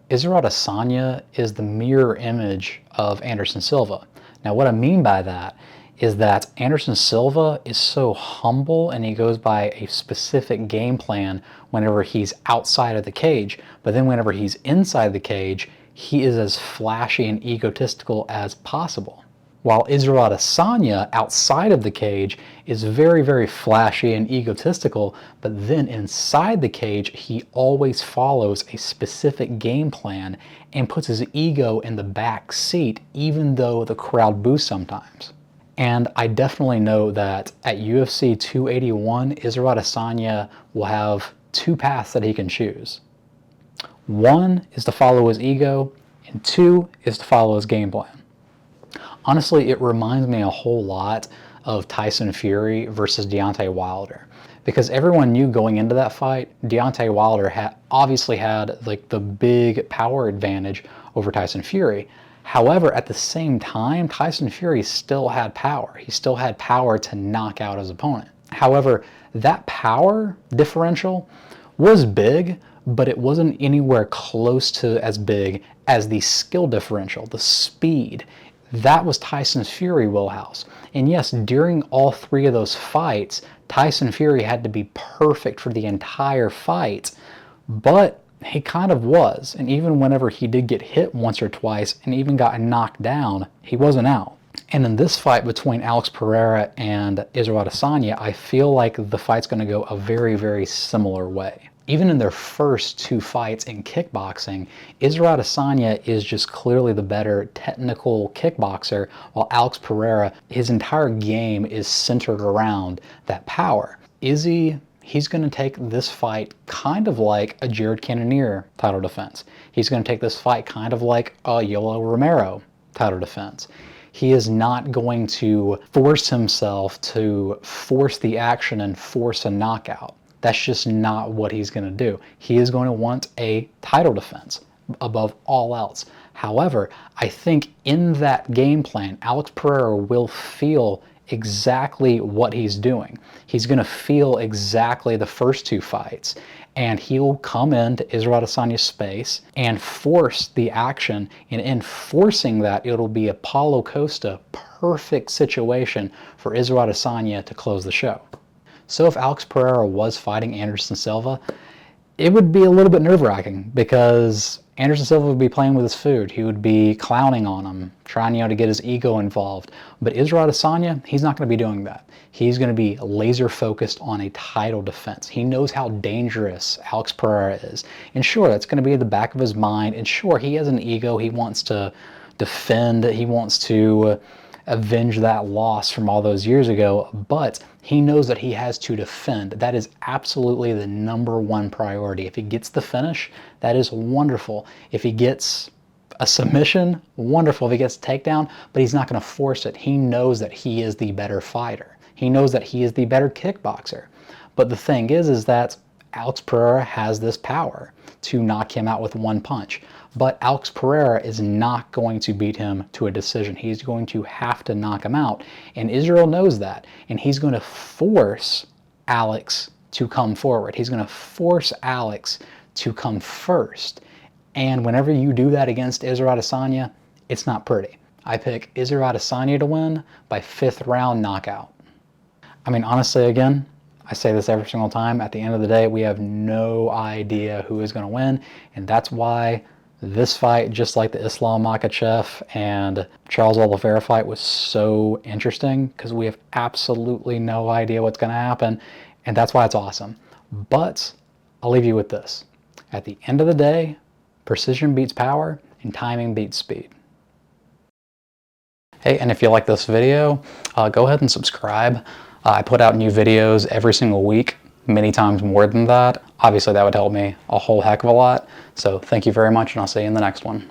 Israel Adesanya is the mirror image of Anderson Silva. Now, what I mean by that is that Anderson Silva is so humble and he goes by a specific game plan whenever he's outside of the cage, but then whenever he's inside the cage, he is as flashy and egotistical as possible. While Israel Adesanya outside of the cage is very, very flashy and egotistical, but then inside the cage, he always follows a specific game plan and puts his ego in the back seat, even though the crowd boos sometimes. And I definitely know that at UFC 281, Israel Adesanya will have two paths that he can choose. One is to follow his ego, and two is to follow his game plan. Honestly, it reminds me a whole lot of Tyson Fury versus Deontay Wilder, because everyone knew going into that fight, Deontay Wilder obviously had like the big power advantage over Tyson Fury. However, at the same time, Tyson Fury still had power. He still had power to knock out his opponent. However, that power differential was big, but it wasn't anywhere close to as big as the skill differential, the speed. That was Tyson Fury wheelhouse. And yes, during all three of those fights, Tyson Fury had to be perfect for the entire fight, but he kind of was. And even whenever he did get hit once or twice and even got knocked down, he wasn't out. And in this fight between Alex Pereira and Israel Adesanya, I feel like the fight's going to go a very, very similar way. Even in their first two fights in kickboxing, Israel Adesanya is just clearly the better technical kickboxer, while Alex Pereira, his entire game is centered around that power. He's going to take this fight kind of like a Jared Cannonier title defense. He's going to take this fight kind of like a Yoel Romero title defense. He is not going to force himself to force the action and force a knockout. That's just not what he's going to do. He is going to want a title defense above all else. However, I think in that game plan, Alex Pereira will feel exactly what he's doing. He's going to feel exactly the first two fights, and he'll come into Israel Adesanya's space and force the action, and in forcing that, it'll be a Paulo Costa perfect situation for Israel Adesanya to close the show. So if Alex Pereira was fighting Anderson Silva, it would be a little bit nerve-wracking because Anderson Silva would be playing with his food. He would be clowning on him, trying to get his ego involved. But Israel Adesanya, he's not going to be doing that. He's going to be laser focused on a title defense. He knows how dangerous Alex Pereira is. And sure, that's going to be at the back of his mind. And sure, he has an ego. He wants to defend. He wants to avenge that loss from all those years ago, but he knows that he has to defend. That is absolutely the number one priority. If he gets the finish, that is wonderful. If he gets a submission, wonderful. If he gets a takedown, but he's not going to force it. He knows that he is the better fighter. He knows that he is the better kickboxer. But the thing is that Alex Pereira has this power to knock him out with one punch. But Alex Pereira is not going to beat him to a decision. He's going to have to knock him out. And Israel knows that. And he's going to force Alex to come forward. He's going to force Alex to come first. And whenever you do that against Israel Adesanya, it's not pretty. I pick Israel Adesanya to win by 5th round knockout. I mean, honestly, again, I say this every single time. At the end of the day, we have no idea who is going to win. And that's why this fight, just like the Islam Makhachev and Charles Oliveira fight, was so interesting because we have absolutely no idea what's going to happen. And that's why it's awesome. But I'll leave you with this. At the end of the day, precision beats power and timing beats speed. Hey, and if you like this video, go ahead and subscribe. I put out new videos every single week, many times more than that. Obviously, that would help me a whole heck of a lot. So thank you very much, and I'll see you in the next one.